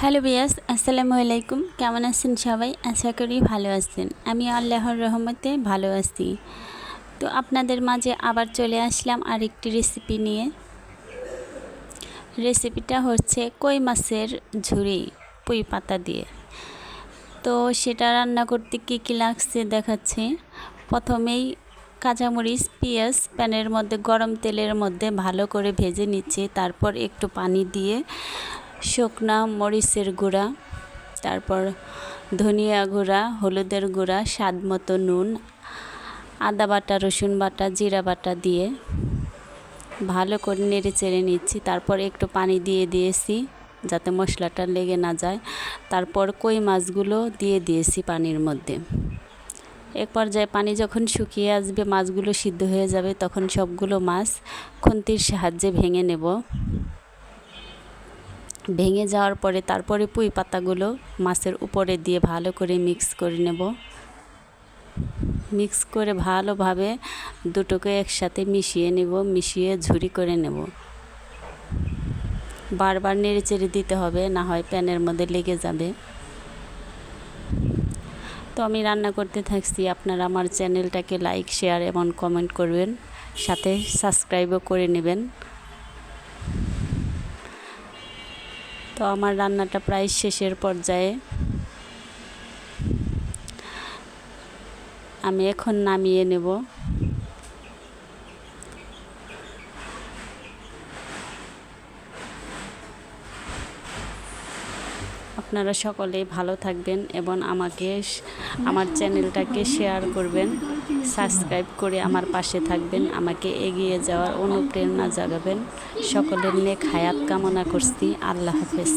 Hello বিয়াস, আসসালামু আলাইকুম। কেমন আছেন সবাই? আশা করি ভালো আছেন। আমি আল্লাহর রহমতে ভালো আছি। তো আপনাদের মাঝে আবার চলে আসলাম আরেকটি রেসিপি নিয়ে। রেসিপিটা হচ্ছে কই মাছের ঝুরি পুঁই পাতা দিয়ে। তো সেটা রান্না করতে কী কী লাগছে দেখাচ্ছি। প্রথমেই কাঁচামরিচ পেঁয়াজ প্যানের মধ্যে গরম তেলের মধ্যে ভালো করে ভেজে নিচ্ছি। তারপর একটু পানি দিয়ে শুকনা মরিচের গুঁড়া, তারপর ধনিয়া গুঁড়া, হলুদের গুঁড়া, স্বাদ মতো নুন, আদা বাটা, রসুন বাটা, জিরা বাটা দিয়ে ভালো করে নেড়ে চেড়ে নিচ্ছি। তারপর একটু পানি দিয়ে দিয়েছি যাতে মশলাটা লেগে না যায়। তারপর কই মাছগুলো দিয়ে দিয়েছি পানির মধ্যে। এক পর্যায়ে পানি যখন শুকিয়ে আসবে, মাছগুলো সিদ্ধ হয়ে যাবে, তখন সবগুলো মাছ খুন্তির সাহায্যে ভেঙে নেব। ভেঙে যাওয়ার পরে তারপরে পুঁই পাতাগুলো মাছের উপরে দিয়ে ভালো করে মিক্স করে নেব। মিক্স করে ভালোভাবে দুটোকে একসাথে মিশিয়ে নেব, মিশিয়ে ঝুরি করে নেব। বারবার নেড়ে চেড়ে দিতে হবে, না হয় প্যানের মধ্যে লেগে যাবে। তো আমি রান্না করতে থাকছি, আপনারা আমার চ্যানেলটাকে লাইক, শেয়ার এবং কমেন্ট করবেন, সাথে সাবস্ক্রাইবও করে নেবেন। তো আমার রান্নাটা প্রায় শেষের পর্যায়ে। আমি এখন নামিয়ে নেব। আপনারা সকলেই ভালো থাকবেন এবং আমার চ্যানেলটাকে শেয়ার করবেন, সাবস্ক্রাইব করে আমার পাশে থাকবেন, আমাকে এগিয়ে যাওয়ার অনুপ্রেরণা জাগাবেন। সকলের নেক হায়াত কামনা করছি। আল্লাহ হাফেজ।